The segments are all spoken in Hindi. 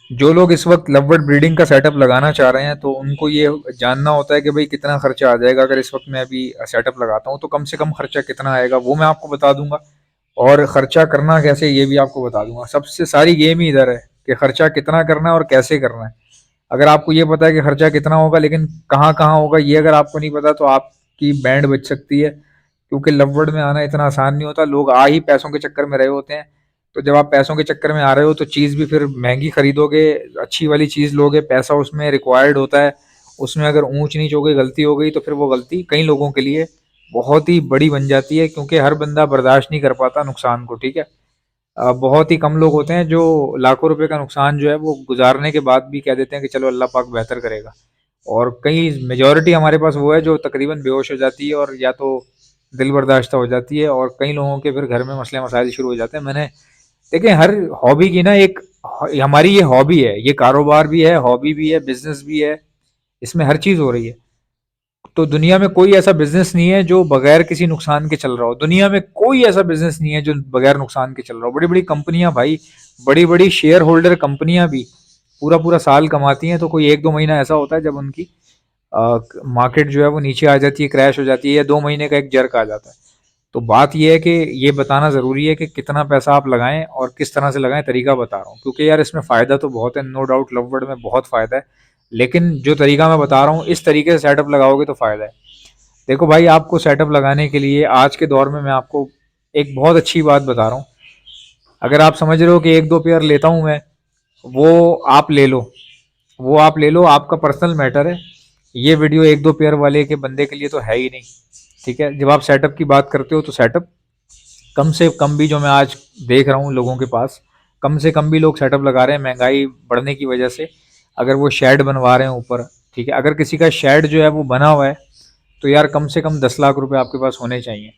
जो लोग इस वक्त लव बर्ड ब्रीडिंग का सेटअप लगाना चाह रहे हैं तो उनको ये जानना होता है कि भाई कितना खर्चा आ जाएगा। अगर इस वक्त मैं अभी सेटअप लगाता हूँ तो कम से कम खर्चा कितना आएगा वो मैं आपको बता दूंगा, और खर्चा करना कैसे ये भी आपको बता दूंगा। सबसे सारी गेम ही इधर है कि खर्चा कितना करना है और कैसे करना है। अगर आपको ये पता है कि खर्चा कितना होगा लेकिन कहाँ कहाँ होगा ये अगर आपको नहीं पता तो आपकी बैंड बच सकती है, क्योंकि लव वर्ड में आना इतना आसान नहीं होता। लोग आ ही पैसों के चक्कर में रहे होते हैं। तो जब आप पैसों के चक्कर में आ रहे हो तो चीज़ भी फिर महंगी खरीदोगे, अच्छी वाली चीज़ लोगे, पैसा उसमें रिक्वायर्ड होता है। उसमें अगर ऊंच नीच हो गई, गलती हो गई तो फिर वो गलती कई लोगों के लिए बहुत ही बड़ी बन जाती है, क्योंकि हर बंदा बर्दाश्त नहीं कर पाता नुकसान को, ठीक है। बहुत ही कम लोग होते हैं जो लाखों रुपए का नुकसान जो है वो गुजारने के बाद भी कह देते हैं कि चलो अल्लाह पाक बेहतर करेगा। और कई मेजॉरिटी हमारे पास वो है जो तकरीबन बेहोश हो जाती है और या तो दिल बर्दाश्त हो जाती है, और कई लोगों के फिर घर में मसले मसाइल शुरू हो जाते हैं। मैंने देखिए हर हॉबी की ना एक, हमारी ये हॉबी है, ये कारोबार भी है, हॉबी भी है, बिजनेस भी है, इसमें हर चीज हो रही है। तो दुनिया में कोई ऐसा बिजनेस नहीं है जो बगैर किसी नुकसान के चल रहा हो। दुनिया में कोई ऐसा बिजनेस नहीं है जो बगैर नुकसान के चल रहा हो। बड़ी बड़ी कंपनियां भाई, बड़ी बड़ी शेयर होल्डर कंपनियां भी पूरा पूरा साल कमाती हैं, तो कोई एक दो महीना ऐसा होता है जब उनकी मार्केट जो है वो नीचे आ जाती है, क्रैश हो जाती है, या 2 महीने का एक जर्क आ जाता है। तो बात यह है कि ये बताना ज़रूरी है कि कितना पैसा आप लगाएं और किस तरह से लगाएं, तरीका बता रहा हूँ, क्योंकि यार इसमें फ़ायदा तो बहुत है, नो डाउट लव वर्ड में बहुत फ़ायदा है। लेकिन जो तरीका मैं बता रहा हूँ इस तरीके से सेटअप लगाओगे तो फ़ायदा है। देखो भाई, आपको सेटअप लगाने के लिए आज के दौर में मैं आपको एक बहुत अच्छी बात बता रहा हूँ। अगर आप समझ रहे हो कि एक दो पेयर लेता हूँ मैं, वो आप ले लो, वो आप ले लो, आपका पर्सनल मैटर है। ये वीडियो एक दो पेयर वाले के बंदे के लिए तो है ही नहीं, ठीक है। जब आप सेटअप की बात करते हो तो सेटअप कम से कम भी, जो मैं आज देख रहा हूँ लोगों के पास, कम से कम भी लोग सेटअप लगा रहे हैं महंगाई बढ़ने की वजह से। अगर वो शेड बनवा रहे हैं ऊपर, ठीक है, अगर किसी का शेड जो है वो बना हुआ है तो यार कम से कम 10 लाख रुपए आपके पास होने चाहिए।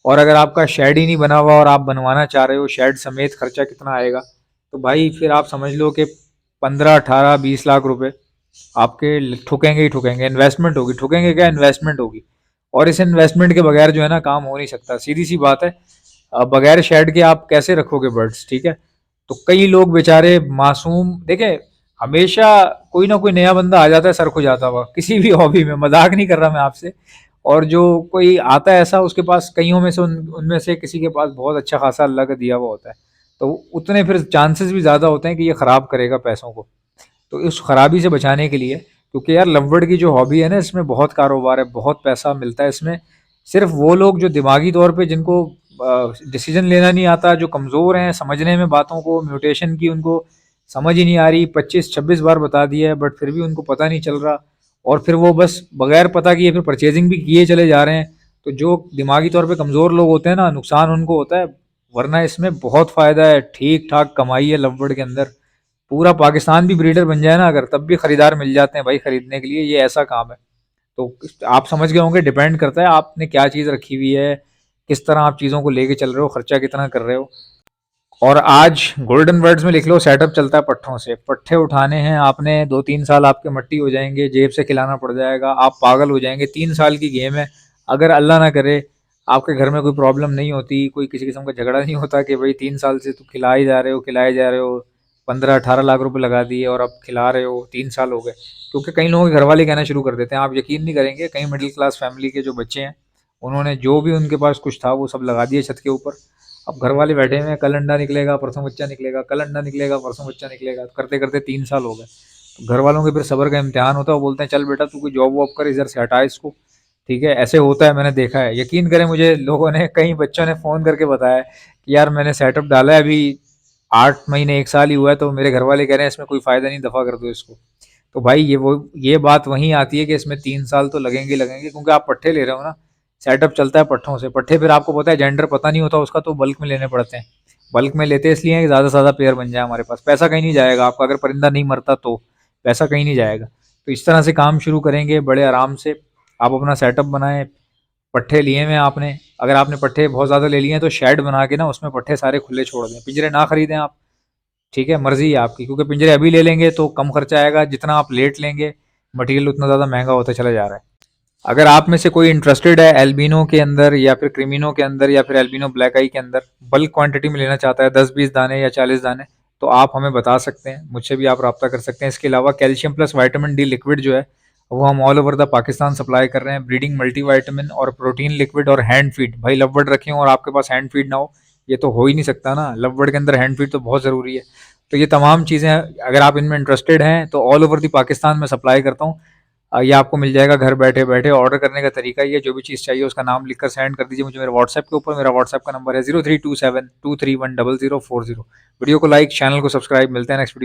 और अगर आपका शेड ही नहीं बना हुआ और आप बनवाना चाह रहे हो शेड समेत, खर्चा कितना आएगा? तो भाई फिर आप समझ लो कि 15 18 20 लाख रुपए आपके ठुकेंगे ही ठुकेंगे। इन्वेस्टमेंट होगी, ठुकेंगे क्या, इन्वेस्टमेंट होगी। और इस इन्वेस्टमेंट के बगैर जो है ना काम हो नहीं सकता, सीधी सी बात है। बगैर शेड के आप कैसे रखोगे बर्ड्स, ठीक है। तो कई लोग बेचारे मासूम, देखे, हमेशा कोई ना कोई नया बंदा आ जाता है सर खुजाता हुआ किसी भी हॉबी में, मजाक नहीं कर रहा मैं आपसे। और जो कोई आता है ऐसा, उसके पास कईयों में से उनमें से किसी के पास बहुत अच्छा खासा अल्लाह का दिया हुआ होता है, तो उतने फिर चांसेस भी ज़्यादा होते हैं कि ये ख़राब करेगा पैसों को। तो इस खराबी से बचाने के लिए, क्योंकि यार लववर्ड की जो हॉबी है ना इसमें बहुत कारोबार है, बहुत पैसा मिलता है इसमें। सिर्फ वो लोग जो दिमागी तौर पे जिनको डिसीजन लेना नहीं आता, जो कमज़ोर हैं समझने में बातों को, म्यूटेशन की उनको समझ ही नहीं आ रही, 25 26 बार बता दिया है बट फिर भी उनको पता नहीं चल रहा, और फिर वो बस बगैर पता किए फिर परचेजिंग भी किए चले जा रहे हैं। तो जो दिमागी तौर पे कमज़ोर लोग होते हैं ना, नुकसान उनको होता है। वरना इसमें बहुत फ़ायदा है, ठीक ठाक कमाई है लववर्ड के अंदर। पूरा पाकिस्तान भी ब्रीडर बन जाए ना अगर, तब भी खरीदार मिल जाते हैं भाई खरीदने के लिए, ये ऐसा काम है। तो आप समझ गए होंगे, डिपेंड करता है आपने क्या चीज़ रखी हुई है, किस तरह आप चीज़ों को लेके चल रहे हो, खर्चा कितना कर रहे हो। और आज गोल्डन वर्ड्स में लिख लो, सेटअप चलता है पट्ठों से। पट्ठे उठाने हैं आपने, 2 3 साल आपके मट्टी हो जाएंगे, जेब से खिलाना पड़ जाएगा, आप पागल हो जाएंगे। 3 साल की गेम है। अगर अल्लाह ना करे आपके घर में कोई प्रॉब्लम नहीं होती, कोई किसी किस्म का झगड़ा नहीं होता कि भाई 3 साल से तो खिलाए जा रहे हो, खिलाए जा रहे हो, 15 18 लाख रुपए लगा दिए और अब खिला रहे हो, 3 साल हो गए। क्योंकि कई लोगों के घर वाले कहना शुरू कर देते हैं, आप यकीन नहीं करेंगे, कई मिडिल क्लास फैमिली के जो बच्चे हैं उन्होंने जो भी उनके पास कुछ था वो सब लगा दिए छत के ऊपर। अब घर वाले बैठे हुए हैं, कल अंडा निकलेगा परसों बच्चा निकलेगा, कल अंडा निकलेगा परसों बच्चा निकलेगा, करते करते 3 साल हो गए। तो घर वालों के फिर सब्र का इम्तिहान होता है, वो बोलते हैं चल बेटा तू कोई जॉब वॉब कर, इधर से हटा इसको, ठीक है। ऐसे होता है, मैंने देखा है, यकीन करें मुझे लोगों ने, कई बच्चों ने फ़ोन करके बताया कि यार मैंने सेटअप डाला है, अभी 8 महीने 1 साल ही हुआ है, तो मेरे घर वाले कह रहे हैं इसमें कोई फ़ायदा नहीं, दफ़ा कर दो इसको। तो भाई ये बात वहीं आती है कि इसमें 3 साल तो लगेंगे लगेंगे, क्योंकि आप पट्ठे ले रहे हो ना। सेटअप चलता है पट्ठों से। पट्ठे फिर आपको पता है जेंडर पता नहीं होता उसका, तो बल्क में लेने पड़ते हैं। बल्क में लेते इसलिए हैं कि ज़्यादा से ज़्यादा पेयर बन जाए हमारे पास, पैसा कहीं नहीं जाएगा आपका, अगर परिंदा नहीं मरता तो पैसा कहीं नहीं जाएगा। तो इस तरह से काम शुरू करेंगे बड़े आराम से। आप अपना सेटअप बनाएं, पट्ठे लिए हुए आपने, अगर आपने पट्ठे बहुत ज़्यादा ले लिए हैं तो शेड बना के ना उसमें पट्ठे सारे खुले छोड़ दें, पिंजरे ना खरीदें आप, ठीक है। मर्जी है आपकी, क्योंकि पिंजरे अभी ले लेंगे तो कम खर्चा आएगा, जितना आप लेट लेंगे मटेरियल उतना ज़्यादा महंगा होता चला जा रहा है। अगर आप में से कोई इंटरेस्टेड है एल्बिनो के अंदर या फिर क्रिमिनो के अंदर या फिर एल्बिनो ब्लैक आई के अंदर, बल्क क्वांटिटी में लेना चाहता है 10 20 दाने या 40 दाने, तो आप हमें बता सकते हैं, मुझसे भी आप राब्ता कर सकते हैं। इसके अलावा calcium plus vitamin D liquid जो है वो हम all over the Pakistan supply कर रहे हैं। ब्रीडिंग मल्टीविटामिन और प्रोटीन लिक्विड और हैंड फीड, भाई लव बर्ड रखे हों और आपके पास हैंड फीड ना हो, ये तो हो ही नहीं सकता ना। लव बर्ड के अंदर हैंड फीड तो बहुत ज़रूरी है। तो ये तमाम चीज़ें अगर आप इनमें इंटरेस्टेड हैं तो ऑल ओवर द पाकिस्तान में सप्लाई करता हूँ। ये आपको मिल जाएगा घर बैठे बैठे। ऑर्डर करने का तरीका ये, जो भी चीज़ चाहिए उसका नाम लिखकर सेंड कर दीजिए मुझे मेरे व्हाट्सएप के ऊपर। मेरा व्हाट्सएप का नंबर है 0327231040। वीडियो को लाइक, चैनल को सब्सक्राइब। मिलते हैं नेक्स्ट वीडियो।